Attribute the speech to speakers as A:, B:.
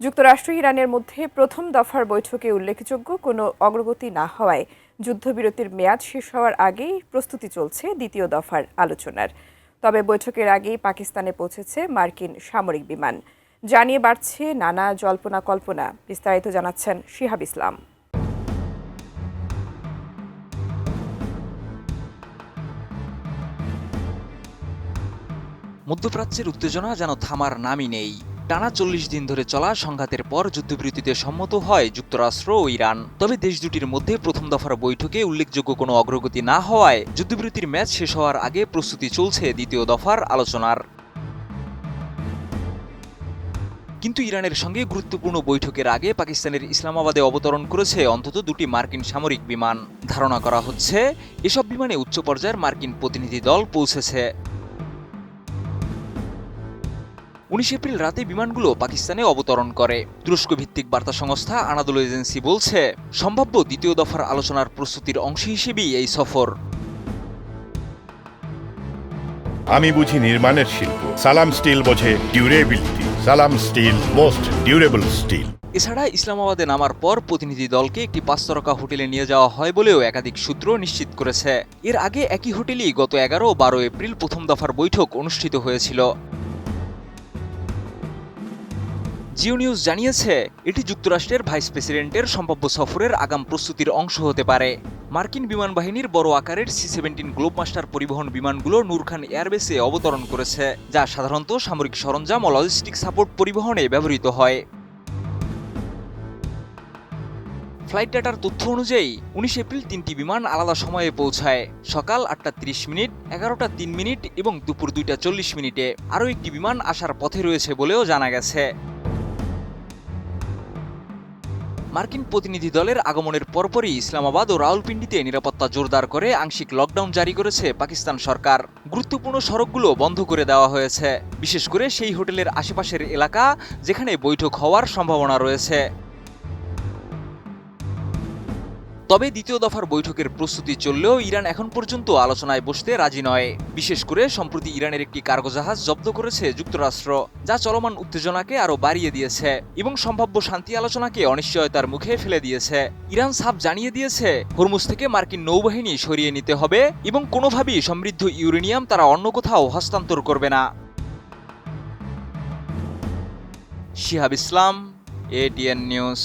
A: যুক্তরাষ্ট্র ইরানের মধ্যে প্রথম দফার বৈঠকে উল্লেখযোগ্য কোনো অগ্রগতি না হওয়ায় যুদ্ধবিরতির মেয়াদ শেষ হওয়ার আগেই প্রস্তুতি চলছে দ্বিতীয় দফার আলোচনার। তবে বৈঠকের আগেই পাকিস্তানে পৌঁছেছে মার্কিন সামরিক বিমান। জানিয়ে বাড়ছে নানা জল্পনা কল্পনা। বিস্তারিত জানাচ্ছেন শিহাব ইসলাম।
B: মধ্যপ্রাচ্যের উত্তেজনা যেন থামার নামই নেই। টানা ৪০ দিন ধরে চলা সংঘাতের পর যুদ্ধবিরতিতে সম্মত হয় যুক্তরাষ্ট্র ও ইরান। তবে দেশ দুটির মধ্যে প্রথম দফার বৈঠকে উল্লেখযোগ্য কোনো অগ্রগতি না হওয়ায় যুদ্ধবিরতির ম্যাচ শেষ হওয়ার আগে প্রস্তুতি চলছে দ্বিতীয় দফার আলোচনার। কিন্তু ইরানের সঙ্গে গুরুত্বপূর্ণ বৈঠকের আগে পাকিস্তানের ইসলামাবাদে অবতরণ করেছে অন্তত দুটি মার্কিন সামরিক বিমান। ধারণা করা হচ্ছে এসব বিমানে উচ্চ পর্যায়ের মার্কিন প্রতিনিধি দল পৌঁছেছে। ১৯ এপ্রিল রাতে বিমানগুলো পাকিস্তানে অবতরণ করে। তুরস্ক ভিত্তিক বার্তা সংস্থা আনাদোলু এজেন্সি বলছে, সম্ভাব্য দ্বিতীয় দফার আলোচনার প্রস্তুতির অংশ হিসেবেই এই সফর।
C: আমি বুঝি নির্মাণের শিল্প, সালাম স্টিল বোঝে ডিউরেবিলিটি। সালাম স্টিল, মোস্ট ডিউরেবল স্টিল।
B: এছাড়া ইসলামাবাদে নামার পর প্রতিনিধি দলকে একটি ৫ তারকা হোটেলে নিয়ে যাওয়া হয় বলেও একাধিক সূত্র নিশ্চিত করেছে। এর আগে একই হোটেলেই গত ১১ ও ১২ এপ্রিল প্রথম দফার বৈঠক অনুষ্ঠিত হয়েছিল। জিও নিউজ জানিয়েছে, এটি যুক্তরাষ্ট্রের ভাইস প্রেসিডেন্টের সম্ভাব্য সফরের আগাম প্রস্তুতির অংশ হতে পারে। মার্কিন বিমান বাহিনীর বড় আকারের C-17 গ্লোবমাস্টার পরিবহন বিমানগুলো নূর খান এয়ারবেসে অবতরণ করেছে, যা সাধারণত সামরিক সরঞ্জাম ও লজিস্টিক সাপোর্ট পরিবহনে ব্যবহৃত হয়। ফ্লাইট ডাটার তথ্য অনুযায়ী ১৯ এপ্রিল ৩টি বিমান আলাদা সময়ে পৌঁছায়। সকাল ৮টা ৩০ মিনিট, ১১টা ৩ মিনিট এবং দুপুর ২টা ৪০ মিনিটে। আরও একটি বিমান আসার পথে রয়েছে বলেও জানা গেছে। মার্কিন প্রতিনিধি দলের আগমনের পরপরই ইসলামাবাদ ও রাওয়ালপিন্ডিতে নিরাপত্তা জোরদার করে আংশিক লকডাউন জারি করেছে পাকিস্তান সরকার। গুরুত্বপূর্ণ সড়কগুলো বন্ধ করে দেওয়া হয়েছে, বিশেষ করে সেই হোটেলের আশেপাশের এলাকা যেখানে বৈঠক হওয়ার সম্ভাবনা রয়েছে। তবে দ্বিতীয় দফার বৈঠকের প্রস্তুতি চললেও ইরান এখন পর্যন্ত আলোচনায় বসতে রাজি নয়। বিশেষ করে সম্প্রতি ইরানের একটি কার্গো জাহাজ জব্দ করেছে যুক্তরাষ্ট্র, যা চলমান উত্তেজনাকে আরও বাড়িয়ে দিয়েছে এবং সম্ভাব্য শান্তি আলোচনাকে অনিশ্চয়তার মুখে ফেলে দিয়েছে। ইরান সাফ জানিয়ে দিয়েছে, হরমুজ থেকে মার্কিন নৌবাহিনী সরিয়ে নিতে হবে এবং কোনোভাবেই সমৃদ্ধ ইউরেনিয়াম তারা অন্য কোথাও হস্তান্তর করবে না। শিহাব ইসলাম, ATN নিউজ।